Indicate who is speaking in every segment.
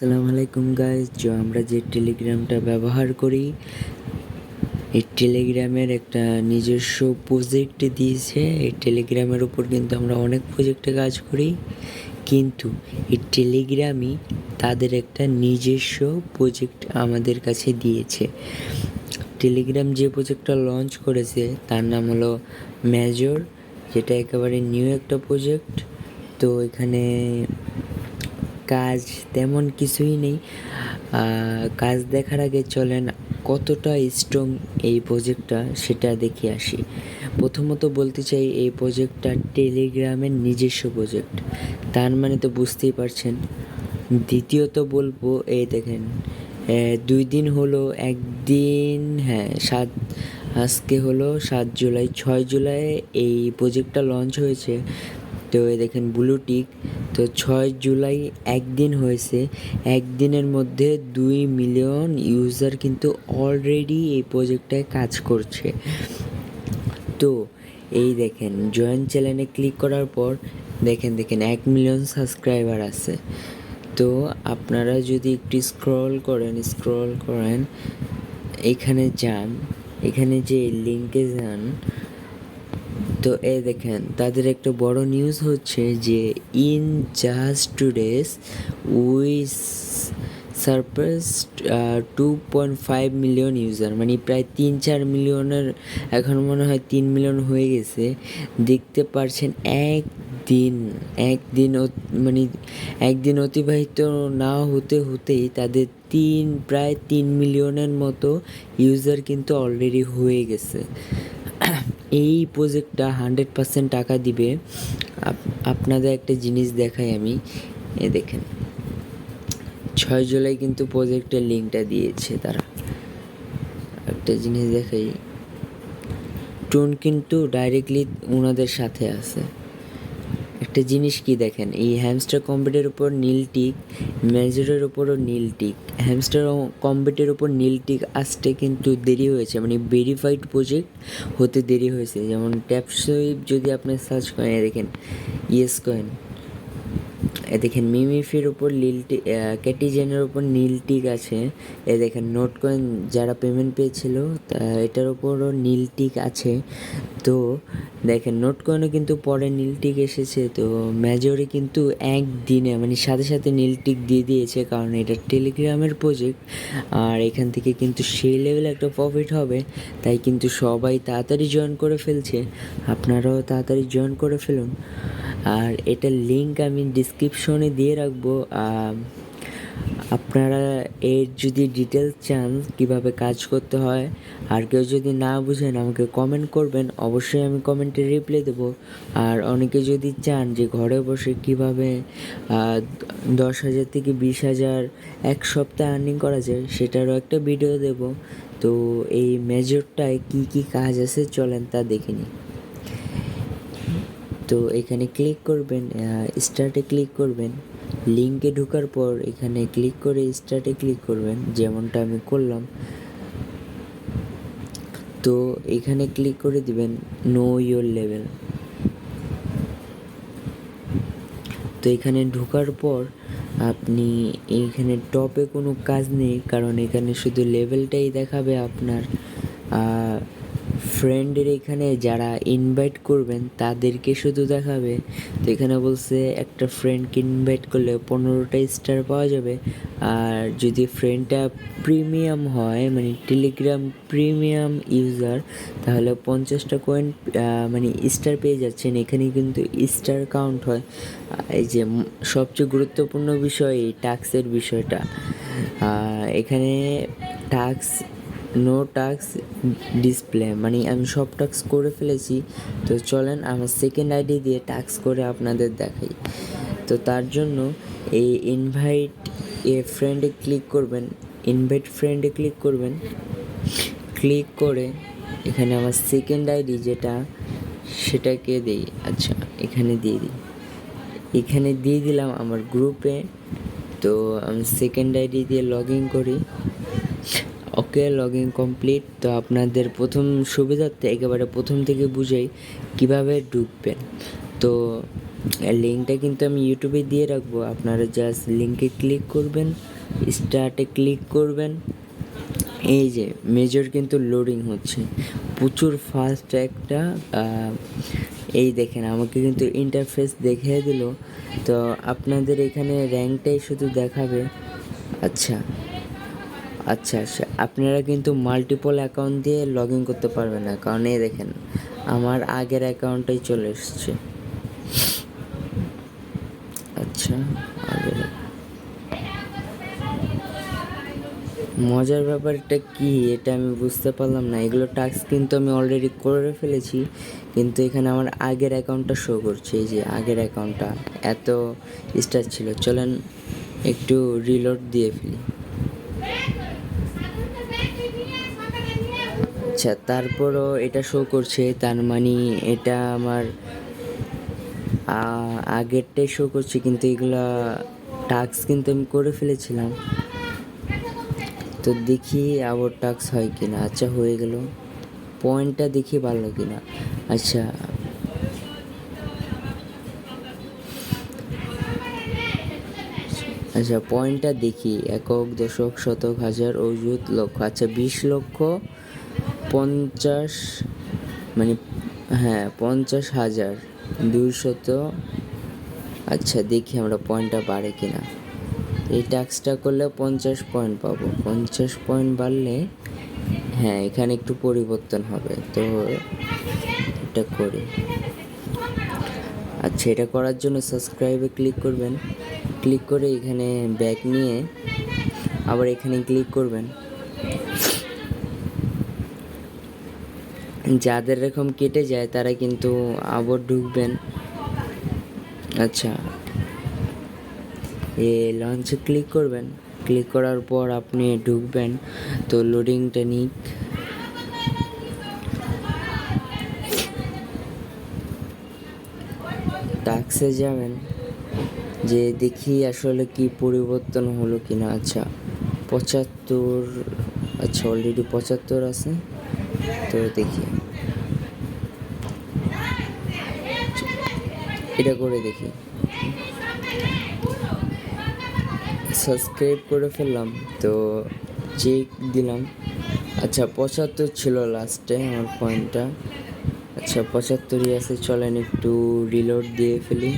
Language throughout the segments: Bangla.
Speaker 1: আসসালামু আলাইকুম গাইজ। আমরা যে টেলিগ্রামটা ব্যবহার করি, এই টেলিগ্রামের একটা নিজস্ব প্রজেক্ট দিয়েছে। এই টেলিগ্রামের উপর কিন্তু আমরা অনেক প্রজেক্টে কাজ করি, কিন্তু এই টেলিগ্রামই তাদের একটা নিজস্ব প্রজেক্ট আমাদের কাছে দিয়েছে। টেলিগ্রাম যে প্রজেক্টটা লঞ্চ করেছে তার নাম হলো মেজর, যেটা একেবারে নিউ একটা প্রজেক্ট। তো এখানে কাজ তেমন কিছুই নেই। কাজ দেখার আগে চলেন কতটা স্ট্রং এই প্রজেক্টটা সেটা দেখে আসি। প্রথমত বলতে চাই, এই প্রজেক্টটা টেলিগ্রামের নিজস্ব প্রজেক্ট, তার মানে তো বুঝতেই পারছেন। দ্বিতীয়ত বলবো, এই দেখেন 2 দিন হলো, একদিন, হ্যাঁ আজকে হলো 7 জুলাই, 6 জুলাই এই প্রজেক্টটা লঞ্চ হয়েছে। তো এই দেখেন ব্লু টিক। তো 6 জুলাই একদিন হয়েছে, একদিনের মধ্যে 2 মিলিয়ন ইউজার কিন্তু অলরেডি এই প্রজেক্টটায় কাজ করছে। তো এই দেখেন জয়েন চ্যানেলে ক্লিক করার পর দেখেন 1 মিলিয়ন সাবস্ক্রাইবার আছে। তো আপনারা যদি একটু স্ক্রল করেন, এখানে যান, এখানে যে লিঙ্কে যান, তো এই দেখেন তাদের একটা বড় নিউজ হচ্ছে যে in just 2 days we surpassed 2.5 million user, মানে প্রায় 3-4 মিলিয়নের, এখন মনে হয় 3 মিলিয়ন হয়ে গেছে। দেখতে পারছেন মানে একদিন অতিবাহিত না হতেই তাদের প্রায় 3 মিলিয়নের মতো ইউজার কিন্তু অলরেডি হয়ে গেছে। এই প্রজেক্টটা 100% টাকা দিবে। আপনাদের একটা জিনিস দেখাই আমি, দেখেন 6 জুলাই কিন্তু প্রজেক্টের লিঙ্কটা দিয়েছে তারা। একটা জিনিস দেখাই, টোন কিন্তু ডাইরেক্টলি ওনাদের সাথে আছে। একটা জিনিস কি দেখেন, এই হ্যামস্টার কম্বেটের উপর নীল টিক, মেজরের উপরও নীল টিক। হ্যামস্টার কম্বেটের উপর নীল টিক আসতে কিন্তু দেরি হয়েছে, মানে ভেরিফাইড প্রজেক্ট হতে দেরি হয়েছে। যেমন ট্যাপসুইপ যদি আপনি সার্চ করেন, দেখেন ইয়েস কয়েন, দেখেন মিমিফির উপর ক্যাটিজেনের উপর নীল টিক আছে। দেখেন নোট কয়েন যারা পেমেন্ট পেয়েছিল এটার উপরও নীল টিক আছে। তো দেখেন নোট কয়েনও কিন্তু পরে নীল টিক এসেছে। তো মেজরে কিন্তু একদিনে মানে সাথে নীল টিক দিয়ে দিয়েছে, কারণ এটা টেলিগ্রামের প্রজেক্ট আর এখান থেকে কিন্তু সেই লেভেলে একটা প্রফিট হবে। তাই কিন্তু সবাই তাড়াতাড়ি জয়েন করে ফেলছে, আপনারাও তাড়াতাড়ি জয়েন করে ফেলুন। আর এটার লিঙ্ক আমি ডিসক্রিপশনে দিয়ে রাখবো। আপনারা এর যদি ডিটেলস চান কীভাবে কাজ করতে হয়, আর কেউ যদি না বুঝেন আমাকে কমেন্ট করবেন, অবশ্যই আমি কমেন্টে রিপ্লাই দেবো। আর অনেকে যদি চান যে ঘরে বসে কীভাবে 10,000 থেকে 20,000 এক সপ্তাহে আর্নিং করা যায়, সেটারও একটা ভিডিও দেব। তো এই মেজরটায় কী কাজ আছে চলেন তা দেখে নিই। তো এখানে ক্লিক করবেন, স্টার্টে ক্লিক করবেন, লিঙ্কে ঢোকার পর এখানে ক্লিক করে স্টার্টে ক্লিক করবেন, যেমনটা আমি করলাম। তো এখানে ক্লিক করে দিবেন নো ইয়োর লেভেল। তো এখানে ঢোকার পর আপনি এইখানে টপে কোনো কাজ নেই, কারণ এখানে শুধু লেভেলটাই দেখাবে আপনার। ফ্রেন্ডের এখানে যারা ইনভাইট করবেন তাদেরকে শুধু দেখাবে। তো এখানে বলছে একটা ফ্রেন্ডকে ইনভাইট করলে 15টা স্টার পাওয়া যাবে। আর যদি ফ্রেন্ডটা প্রিমিয়াম হয়, মানে টেলিগ্রাম প্রিমিয়াম ইউজার, তাহলে 50টা কয়েন মানে স্টার পেয়ে যাচ্ছেন। এখানে কিন্তু স্টার কাউন্ট হয়। এই যে সবচেয়ে গুরুত্বপূর্ণ বিষয় এই টাস্কের বিষয়টা, এখানে টাস্ক নো টাস্ক ডিসপ্লে, মানে আমি সব টাস্ক করে ফেলেছি। তো চলেন আমার সেকেন্ড আইডি দিয়ে টাস্ক করে আপনাদের দেখাই। তো তার জন্য এই ইনভাইট ফ্রেন্ডে ক্লিক করবেন, ইনভাইট ফ্রেন্ডে ক্লিক করবেন। ক্লিক করে এখানে আমার সেকেন্ড আইডি যেটা, সেটাকে দিই। আচ্ছা, এখানে দিয়ে দিই, এখানে দিয়ে দিলাম আমার গ্রুপে। তো আমি সেকেন্ড আইডি দিয়ে লগ ইন করি। ওকে, লগ ইন কমপ্লিট। তো আপনাদের প্রথম সুবিধার্থে একেবারে প্রথম থেকে বুঝাই কিভাবে ঢুকবেন। তো লিঙ্কটা কিন্তু আমি ইউটিউবে দিয়ে রাখবো, আপনারা জাস্ট লিঙ্কে ক্লিক করবেন, স্টার্টে ক্লিক করবেন। এই যে মেজর কিন্তু লোডিং হচ্ছে প্রচুর ফাস্ট একটা। এই দেখেন আমাকে কিন্তু ইন্টারফেস দেখিয়ে দিল। তো আপনাদের এখানে র্যাঙ্কটাই শুধু দেখাবে। আচ্ছা আচ্ছা আচ্ছা, আপনারা কিন্তু মাল্টিপল অ্যাকাউন্ট দিয়ে লগ ইন করতে পারবেন না, কারণ এই দেখেন আমার আগের অ্যাকাউন্টটাই চলে এসছে। আচ্ছা, আগের মজার ব্যাপারটা কি এটা আমি বুঝতে পারলাম না। এগুলো টাস্ক কিন্তু আমি অলরেডি করে ফেলেছি, কিন্তু এখানে আমার আগের অ্যাকাউন্টটা শো করছে। এই যে আগের অ্যাকাউন্টটা এত স্টার ছিল। চলেন একটু রিলোড দিয়ে ফেলি। আচ্ছা, তারপরও এটা শো করছে, তার মানে এটা আমার আগেরটাই শো করছে, কিন্তু এগুলা টাস্ক কিন্তু আমি করে ফেলেছিলাম। তো দেখি আবার টাস্ক হয় কিনা। আচ্ছা, হয়ে গেল। পয়েন্টটা দেখি ভালো কিনা। আচ্ছা আচ্ছা, পয়েন্টটা দেখি। একক, দশক, শতক, হাজার, অযুত, লক্ষ। আচ্ছা 20 লক্ষ 50, মানে হ্যাঁ 50,200। আচ্ছা দেখি আমরা পয়েন্টটা বাড়ে কিনা। এই টাস্কটা করলে 50 পয়েন্ট পাবো। 50 পয়েন্ট বাড়লে হ্যাঁ এখানে একটু পরিবর্তন হবে। তো এটা করি। আচ্ছা, এটা করার জন্য সাবস্ক্রাইবে ক্লিক করবেন। ক্লিক করে এখানে ব্যাক নিয়ে আবার এখানে ক্লিক করবেন। যাদের এরকম কেটে যায় তারা কিন্তু আবার ঢুকবেন। আচ্ছা, লঞ্চে ক্লিক করবেন। ক্লিক করার পর আপনি ঢুকবেন। তো লোডিংটা নিক। টাস্কে যাবেন, যে দেখি আসলে কি পরিবর্তন হলো কিনা। আচ্ছা 75, আচ্ছা অলরেডি 75 আছে। তো দেখি এটা করে দেখি। সাবস্ক্রাইব করে ফেললাম, তো চেক দিলাম। আচ্ছা 75 ছিল লাস্টে আমার পয়েন্টটা। আচ্ছা 75ই আছে। চলেন একটু রিলোড দিয়ে ফেলি।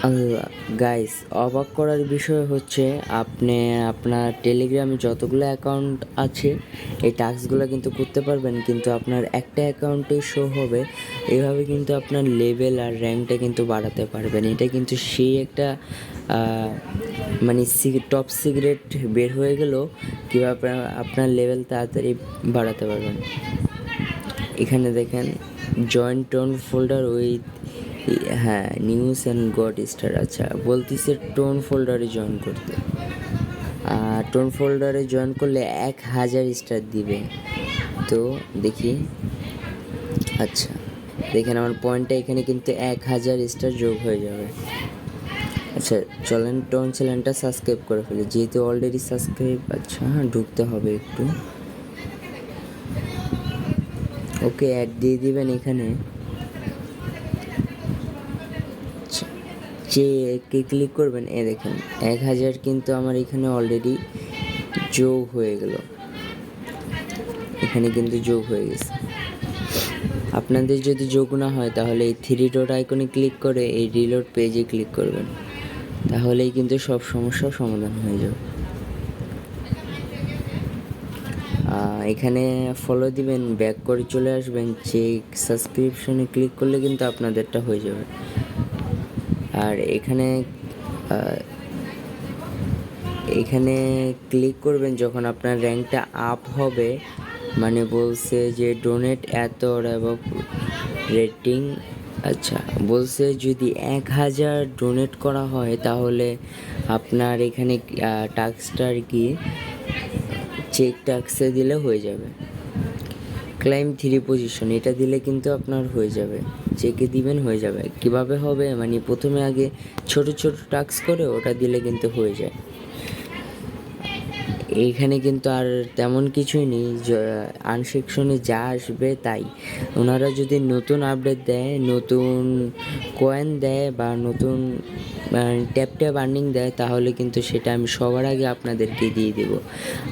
Speaker 1: আল্লাহ গাইস, অবাক করার বিষয় হচ্ছে আপনি আপনার টেলিগ্রামে যতগুলো অ্যাকাউন্ট আছে এই টাস্কগুলো কিন্তু করতে পারবেন, কিন্তু আপনার একটা অ্যাকাউন্টেই শো হবে। এভাবে কিন্তু আপনার লেভেল আর র্যাঙ্কটা কিন্তু বাড়াতে পারবেন। এটা কিন্তু সেই একটা মানে টপ সিক্রেট বের হয়ে গেল কীভাবে আপনার লেভেল তাড়াতাড়ি বাড়াতে পারবেন। এখানে দেখেন জয়েন টোন ফোল্ডার উইথ, হ্যাঁ নিউজ অ্যান্ড গড স্টার। আচ্ছা বলতেছে টোন ফোল্ডারে জয়েন করতে। টোন ফোল্ডারে জয়েন করলে 1000 স্টার দিবে। তো দেখি। আচ্ছা দেখেন আমার পয়েন্টটা এখানে কিন্তু 1000 স্টার যোগ হয়ে যাবে। আচ্ছা চলেন টোন চ্যানেলটা সাবস্ক্রাইব করে ফেলি, যেহেতু অলরেডি সাবস্ক্রাইব। আচ্ছা ঢুকতে হবে একটু। ওকে, অ্যাড দিয়ে দিবেন এখানে। যে ক্লিক করবেন, এ দেখেন 1000 কিন্তু আমার এখানে অলরেডি যোগ হয়ে গেল। এখানে কিন্তু যোগ হয়ে গেছে। আপনাদের যদি যোগ না হয় তাহলে এই 3 ডট আইকনে ক্লিক করে এই রিলোড পেজে ক্লিক করবেন, তাহলেই কিন্তু সব সমস্যার সমাধান হয়ে যাবে। এখানে ফলো দিবেন, ব্যাক করে চলে আসবেন, চেক সাবস্ক্রিপশনে ক্লিক করলে কিন্তু আপনাদেরটা হয়ে যাবে। আর এখানে এখানে ক্লিক করবেন যখন আপনার র্যাঙ্কটা আপ হবে, মানে বলছে যে ডোনেট এত এবং রেটিং। আচ্ছা বলছে যদি 1000 ডোনেট করা হয় তাহলে আপনার এখানে টাস্কটা আর কি চেক টাস্কে দিলে হয়ে যাবে। ক্লাইম 3 পজিশন এটা দিলে কিন্তু আপনার হয়ে যাবে। চেকে দিবেন হয়ে যাবে। কিভাবে হবে, মানে প্রথমে আগে ছোট ছোট টাস্ক করে ওটা দিলে কিন্তু হয়ে যায়। এইখানে কিন্তু আর তেমন কিছুই নেই, আনসেকশনে যা আসবে তাই। ওনারা যদি নতুন আপডেট দেয়, নতুন কয়েন দেয় বা নতুন ট্যাপ ট্যাপ আর্নিং দেয়, তাহলে কিন্তু সেটা আমি সবার আগে আপনাদেরকে দিয়ে দেব।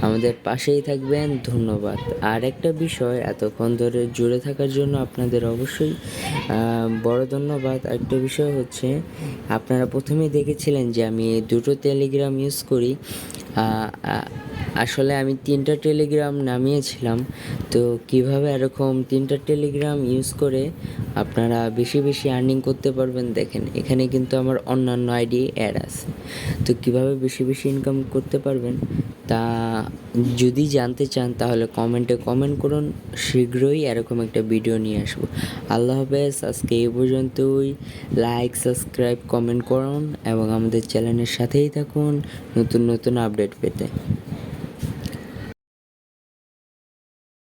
Speaker 1: আমাদের পাশেই থাকবেন, ধন্যবাদ। আর একটা বিষয়, এতক্ষণ ধরে জুড়ে থাকার জন্য আপনাদের অবশ্যই বড় ধন্যবাদ। একটা বিষয় হচ্ছে, আপনারা প্রথমেই দেখেছিলেন যে আমি দুটো টেলিগ্রাম ইউজ করি। আসলে আমি 3টা টেলিগ্রাম নামিয়েছিলাম। তো কিভাবে এরকম 3টা টেলিগ্রাম ইউজ করে আপনারা বেশি বেশি আর্নিং করতে পারবেন, দেখেন এখানে কিন্তু আমার অন্যান্য আইডি অ্যাড আছে। তো কিভাবে বেশি বেশি ইনকাম করতে পারবেন তা যদি জানতে চান তাহলে কমেন্টে কমেন্ট করুন, শীঘ্রই এরকম একটা ভিডিও নিয়ে আসবো। আল্লাহ হাফেজ, আজকে এই পর্যন্তই। লাইক, সাবস্ক্রাইব, কমেন্ট করুন এবং আমাদের চ্যানেলের সাথেই থাকুন নতুন নতুন আপডেট পেতে।